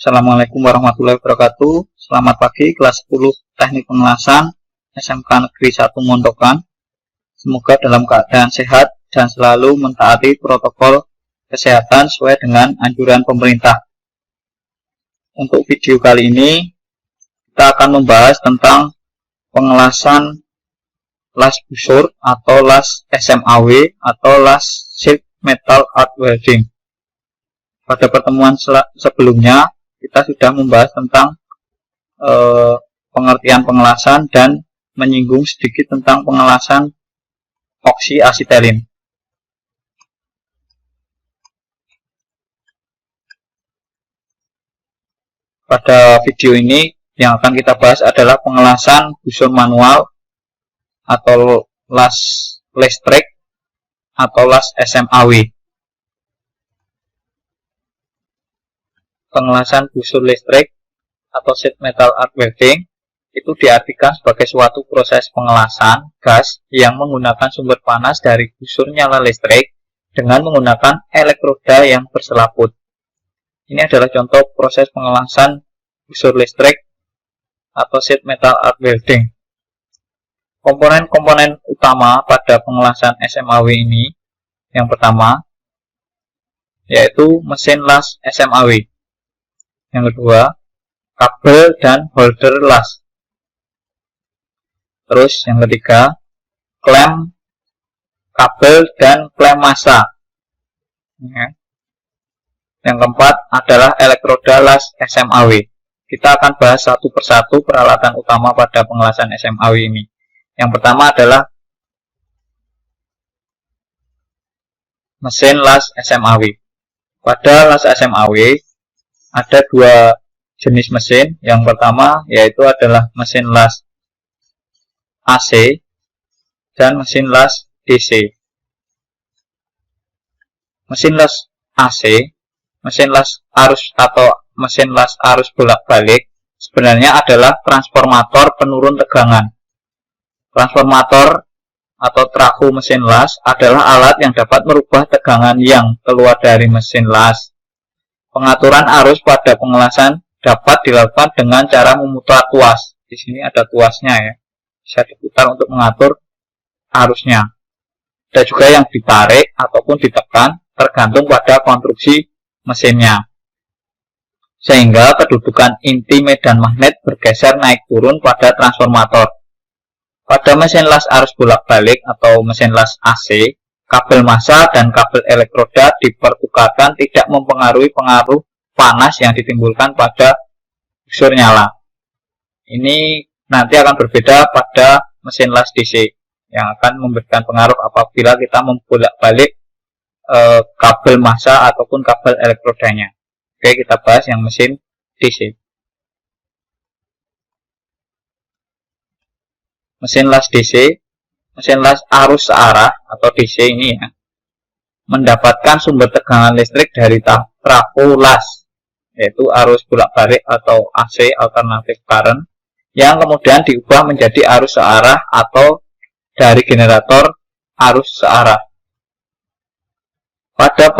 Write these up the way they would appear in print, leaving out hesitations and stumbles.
Assalamualaikum warahmatullahi wabarakatuh. Selamat pagi kelas 10 Teknik Pengelasan SMK Negeri 1 Mondokan. Semoga dalam keadaan sehat dan selalu mentaati protokol kesehatan sesuai dengan anjuran pemerintah. Untuk video kali ini kita akan membahas tentang pengelasan las busur atau las SMAW atau las sheet metal arc welding. Pada pertemuan sebelumnya kita sudah membahas tentang pengertian pengelasan dan menyinggung sedikit tentang pengelasan oksiasetilin. Pada video ini yang akan kita bahas adalah pengelasan busur manual atau las listrik atau las SMAW. Pengelasan busur listrik atau sheet metal arc welding itu diartikan sebagai suatu proses pengelasan gas yang menggunakan sumber panas dari busur nyala listrik dengan menggunakan elektroda yang berselaput. Ini adalah contoh proses pengelasan busur listrik atau sheet metal arc welding. Komponen-komponen utama pada pengelasan SMAW ini yang pertama yaitu mesin las SMAW. Yang kedua, kabel dan holder las. Terus yang ketiga, klem kabel dan klem massa. Yang keempat adalah elektroda las SMAW. Kita akan bahas satu persatu peralatan utama pada pengelasan SMAW ini. Yang pertama adalah mesin las SMAW. Pada las SMAW ada dua jenis mesin. Yang pertama yaitu adalah mesin las AC dan mesin las DC. Mesin las AC, mesin las arus atau mesin las arus bolak-balik sebenarnya adalah transformator penurun tegangan. Transformator atau trafo mesin las adalah alat yang dapat merubah tegangan yang keluar dari mesin las. Pengaturan arus pada pengelasan dapat dilakukan dengan cara memutar tuas. Di sini ada tuasnya ya. Bisa diputar untuk mengatur arusnya. Ada juga yang ditarik ataupun ditekan tergantung pada konstruksi mesinnya. Sehingga kedudukan inti medan magnet bergeser naik turun pada transformator. Pada mesin las arus bolak-balik atau mesin las AC, kabel massa dan kabel elektroda dipertukarkan tidak mempengaruhi pengaruh panas yang ditimbulkan pada busur nyala. Ini nanti akan berbeda pada mesin las DC yang akan memberikan pengaruh apabila kita membolak-balik kabel massa ataupun kabel elektrodanya. Oke, kita bahas yang mesin DC. Mesin las DC, mesin las arus searah atau DC ini ya, mendapatkan sumber tegangan listrik dari trafo las, yaitu arus bolak-balik atau AC alternative current, yang kemudian diubah menjadi arus searah atau dari generator arus searah. Pada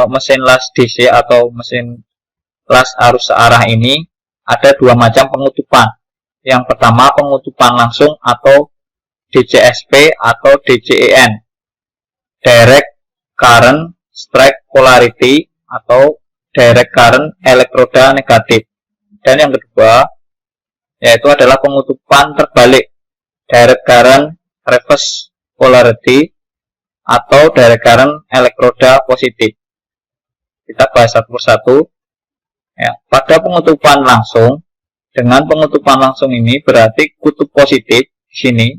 mesin las DC atau mesin las arus searah ini ada dua macam pengutupan. Yang pertama pengutupan langsung atau DCSP atau DCEN, Direct Current Strike Polarity atau Direct Current Elektroda Negatif. Dan yang kedua yaitu adalah pengutupan terbalik, Direct Current Reverse Polarity atau Direct Current Elektroda Positif. Kita bahas satu persatu. Ya, pada pengutupan langsung, dengan pengutupan langsung ini berarti kutub positif di sini.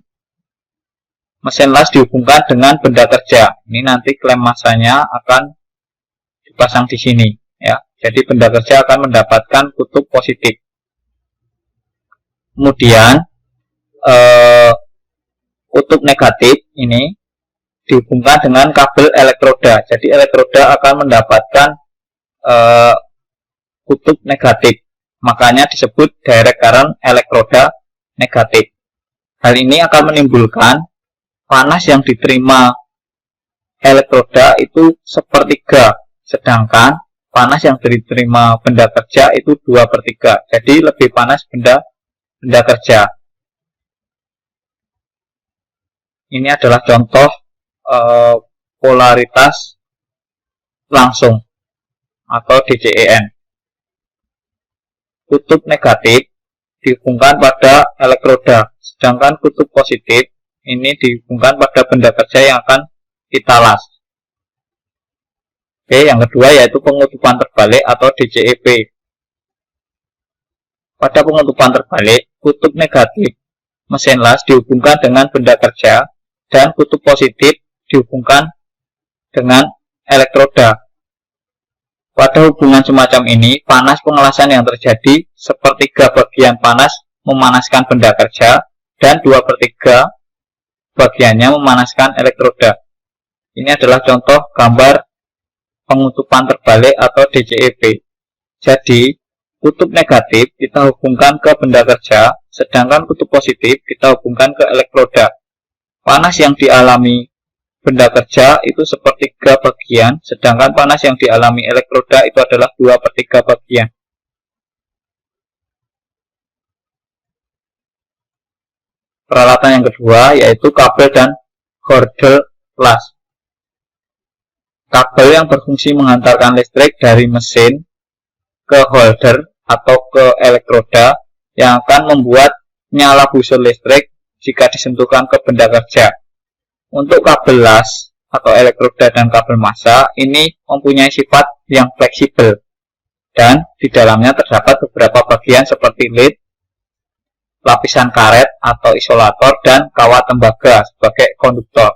Mesin las dihubungkan dengan benda kerja. Ini nanti klem massanya akan dipasang di sini ya. Jadi benda kerja akan mendapatkan kutub positif. Kemudian kutub negatif ini dihubungkan dengan kabel elektroda. Jadi elektroda akan mendapatkan kutub negatif. Makanya disebut direct current elektroda negatif. Hal ini akan menimbulkan panas yang diterima elektroda itu sepertiga, sedangkan panas yang diterima benda kerja itu 2/3. Jadi lebih panas benda kerja. Ini adalah contoh polaritas langsung atau DCEN. Kutub negatif dihubungkan pada elektroda, sedangkan kutub positif ini dihubungkan pada benda kerja yang akan kita las. Oke, yang kedua yaitu pengutupan terbalik atau DCEP. Pada pengutupan terbalik, kutub negatif mesin las dihubungkan dengan benda kerja dan kutub positif dihubungkan dengan elektroda. Pada hubungan semacam ini, panas pengelasan yang terjadi sepertiga bagian panas memanaskan benda kerja dan 2/3 bagiannya memanaskan elektroda. Ini adalah contoh gambar pengutupan terbalik atau DCEP. Jadi, kutub negatif kita hubungkan ke benda kerja, sedangkan kutub positif kita hubungkan ke elektroda. Panas yang dialami benda kerja itu sepertiga bagian, sedangkan panas yang dialami elektroda itu adalah 2/3 bagian. Peralatan yang kedua yaitu kabel dan holder las. Kabel yang berfungsi menghantarkan listrik dari mesin ke holder atau ke elektroda yang akan membuat nyala busur listrik jika disentuhkan ke benda kerja. Untuk kabel las atau elektroda dan kabel massa ini mempunyai sifat yang fleksibel dan di dalamnya terdapat beberapa bagian seperti lid, lapisan karet atau isolator, dan kawat tembaga sebagai konduktor.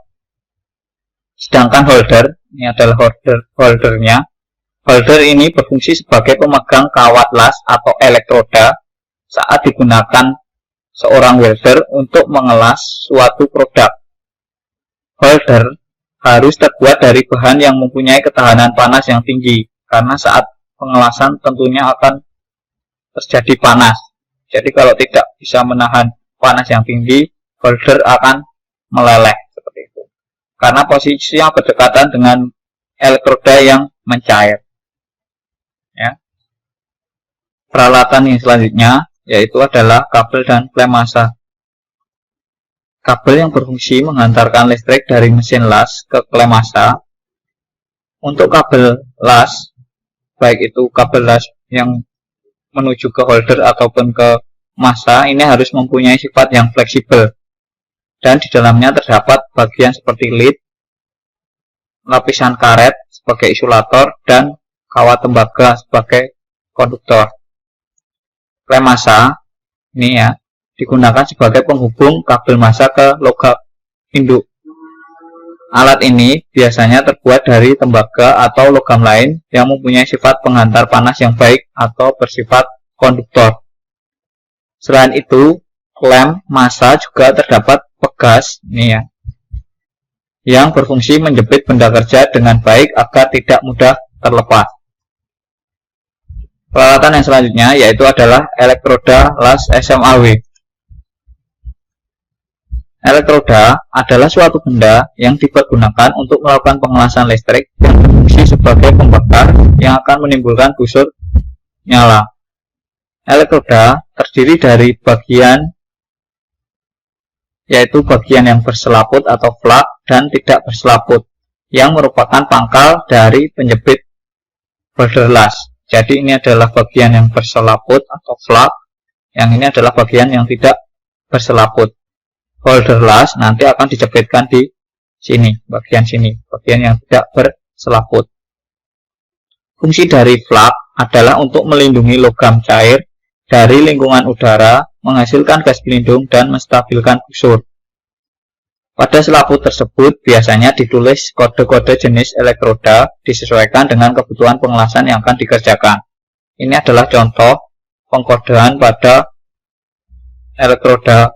Sedangkan holder, ini adalah holdernya. Holder ini berfungsi sebagai pemegang kawat las atau elektroda saat digunakan seorang welder untuk mengelas suatu produk. Holder harus terbuat dari bahan yang mempunyai ketahanan panas yang tinggi, karena saat pengelasan tentunya akan terjadi panas. Jadi kalau tidak bisa menahan panas yang tinggi, holder akan meleleh seperti itu. Karena posisinya berdekatan dengan elektroda yang mencair. Ya. Peralatan yang selanjutnya yaitu adalah kabel dan klem massa. Kabel yang berfungsi menghantarkan listrik dari mesin las ke klem massa. Untuk kabel las, baik itu kabel las yang menuju ke holder ataupun ke massa, ini harus mempunyai sifat yang fleksibel. Dan di dalamnya terdapat bagian seperti lid, lapisan karet sebagai isolator, dan kawat tembaga sebagai konduktor. Klem massa ini ya digunakan sebagai penghubung kabel massa ke logam induk. Alat ini biasanya terbuat dari tembaga atau logam lain yang mempunyai sifat penghantar panas yang baik atau bersifat konduktor. Selain itu, klem massa juga terdapat pegas ini ya, yang berfungsi menjepit benda kerja dengan baik agar tidak mudah terlepas. Peralatan yang selanjutnya yaitu adalah elektroda las SMAW. Elektroda adalah suatu benda yang dipergunakan untuk melakukan pengelasan listrik yang berfungsi sebagai pembakar yang akan menimbulkan busur nyala. Elektroda terdiri dari bagian yaitu bagian yang berselaput atau flak dan tidak berselaput, yang merupakan pangkal dari penjepit holder las. Jadi ini adalah bagian yang berselaput atau flak, yang ini adalah bagian yang tidak berselaput. Holder las nanti akan dijepitkan di sini, bagian yang tidak berselaput. Fungsi dari flak adalah untuk melindungi logam cair dari lingkungan udara, menghasilkan gas pelindung, dan menstabilkan busur. Pada selaput tersebut biasanya ditulis kode-kode jenis elektroda disesuaikan dengan kebutuhan pengelasan yang akan dikerjakan. Ini adalah contoh pengkodean pada elektroda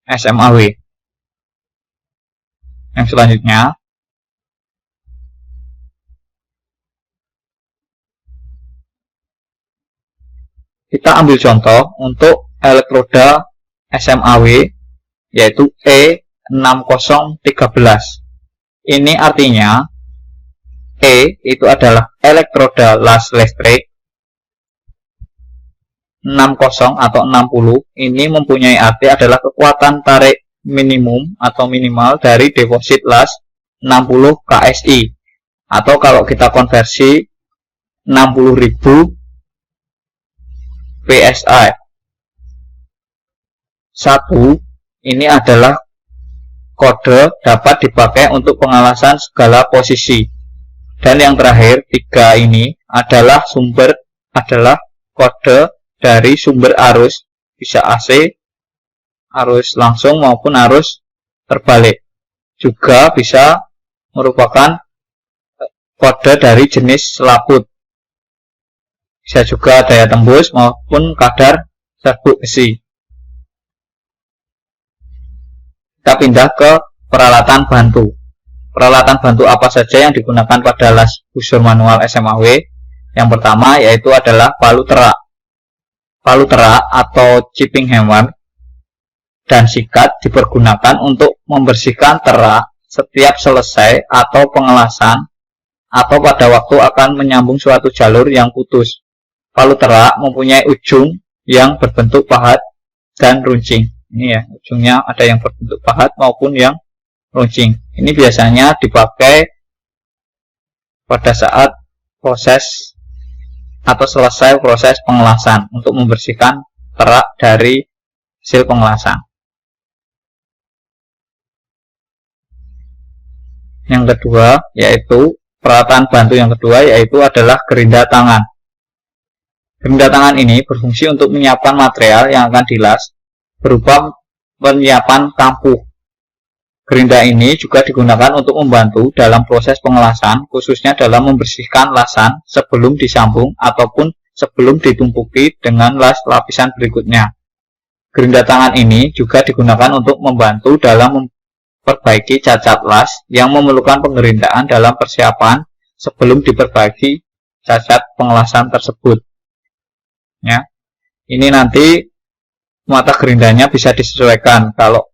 SMAW. Yang selanjutnya, kita ambil contoh untuk elektroda SMAW yaitu E6013. Ini artinya E itu adalah elektroda las listrik. 60 atau 60 ini mempunyai arti adalah kekuatan tarik minimum atau minimal dari deposit las 60 KSI, atau kalau kita konversi 60.000 PSI. 1 ini adalah kode dapat dipakai untuk pengelasan segala posisi. Dan yang terakhir 3 ini adalah kode dari sumber arus, bisa AC, arus langsung maupun arus terbalik. Juga bisa merupakan kode dari jenis selaput. Bisa juga daya tembus maupun kadar serbuk besi. Kita pindah ke peralatan bantu. Peralatan bantu apa saja yang digunakan pada las busur manual SMAW? Yang pertama yaitu adalah palu terak. Palu terak atau chipping hammer dan sikat dipergunakan untuk membersihkan terak setiap selesai atau pengelasan atau pada waktu akan menyambung suatu jalur yang putus. Palu terak mempunyai ujung yang berbentuk pahat dan runcing. Ini ya, ujungnya ada yang berbentuk pahat maupun yang runcing. Ini biasanya dipakai pada saat proses atau selesai proses pengelasan untuk membersihkan terak dari hasil pengelasan. Yang kedua yaitu peralatan bantu yang kedua yaitu adalah gerinda tangan. Gerinda tangan ini berfungsi untuk menyiapkan material yang akan dilas berupa penyiapan kampuh. Gerinda ini juga digunakan untuk membantu dalam proses pengelasan, khususnya dalam membersihkan lasan sebelum disambung ataupun sebelum ditumpuki dengan las lapisan berikutnya. Gerinda tangan ini juga digunakan untuk membantu dalam memperbaiki cacat las yang memerlukan pengerindaan dalam persiapan sebelum diperbaiki cacat pengelasan tersebut. Ya, ini nanti mata gerindanya bisa disesuaikan. Kalau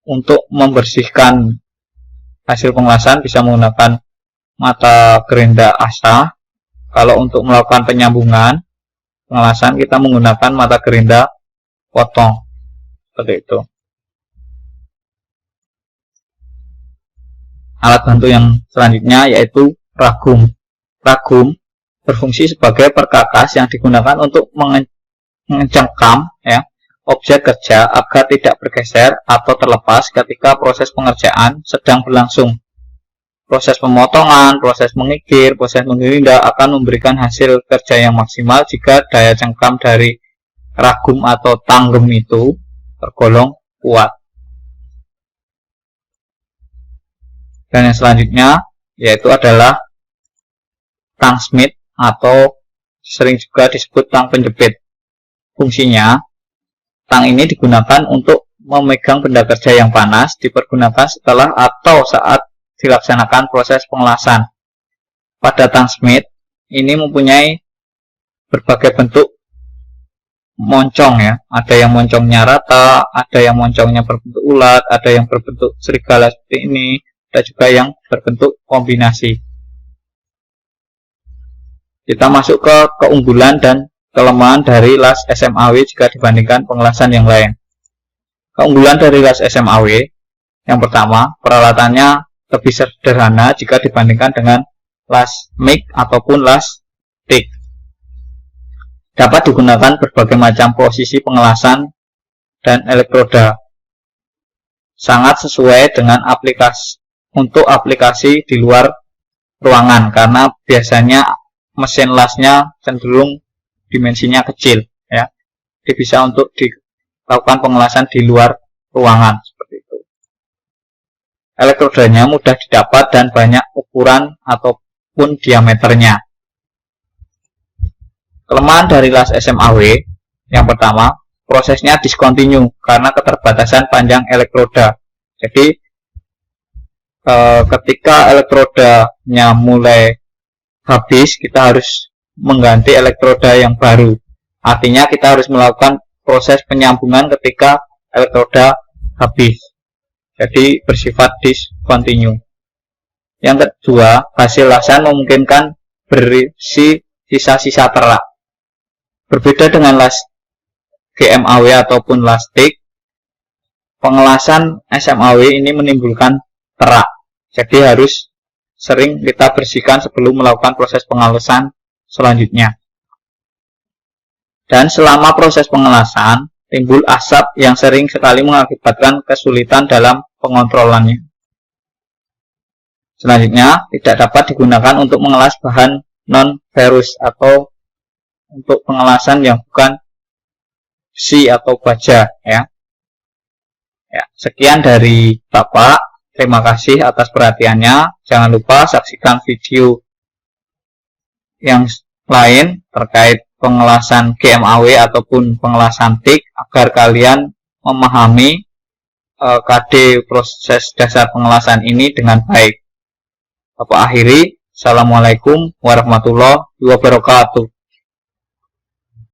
untuk membersihkan hasil pengelasan bisa menggunakan mata gerinda asa. Kalau untuk melakukan penyambungan pengelasan kita menggunakan mata gerinda potong, seperti itu. Alat bantu yang selanjutnya yaitu ragum. Ragum berfungsi sebagai perkakas yang digunakan untuk mencengkam ya, objek kerja agar tidak bergeser atau terlepas ketika proses pengerjaan sedang berlangsung. Proses pemotongan, proses mengikir, proses menggerinda akan memberikan hasil kerja yang maksimal jika daya cengkam dari ragum atau tanggem itu tergolong kuat. Dan yang selanjutnya yaitu adalah tang Smith atau sering juga disebut tang penjepit. Fungsinya, tang ini digunakan untuk memegang benda kerja yang panas, dipergunakan setelah atau saat dilaksanakan proses pengelasan. Pada tang Smith ini mempunyai berbagai bentuk moncong ya. Ada yang moncongnya rata, ada yang moncongnya berbentuk ulat, ada yang berbentuk serigala seperti ini, ada juga yang berbentuk kombinasi. Kita masuk ke keunggulan dan kelemahan dari las SMAW jika dibandingkan pengelasan yang lain. Keunggulan dari las SMAW yang pertama, peralatannya lebih sederhana jika dibandingkan dengan las MIG ataupun las TIG. Dapat digunakan berbagai macam posisi pengelasan dan elektroda. Sangat sesuai dengan aplikasi di luar ruangan karena biasanya mesin lasnya cenderung dimensinya kecil ya. Jadi bisa untuk dilakukan pengelasan di luar ruangan seperti itu. Elektrodanya mudah didapat dan banyak ukuran ataupun diameternya. Kelemahan dari las SMAW yang pertama, prosesnya discontinue karena keterbatasan panjang elektroda. Jadi ketika elektrodanya mulai habis, kita harus mengganti elektroda yang baru. Artinya kita harus melakukan proses penyambungan ketika elektroda habis. Jadi bersifat discontinue. Yang kedua, hasil lasan memungkinkan berisi sisa-sisa terak. Berbeda dengan las GMAW ataupun las TIG, pengelasan SMAW ini menimbulkan terak. Jadi harus sering kita bersihkan sebelum melakukan proses pengelasan selanjutnya. Dan selama proses pengelasan, timbul asap yang sering sekali mengakibatkan kesulitan dalam pengontrolannya. Selanjutnya, tidak dapat digunakan untuk mengelas bahan non-ferrous atau untuk pengelasan yang bukan besi atau baja, ya. Sekian dari Bapak. Terima kasih atas perhatiannya. Jangan lupa saksikan video yang lain terkait pengelasan GMAW ataupun pengelasan TIG agar kalian memahami KD proses dasar pengelasan ini dengan baik. Bapak akhiri. Assalamualaikum warahmatullahi wabarakatuh.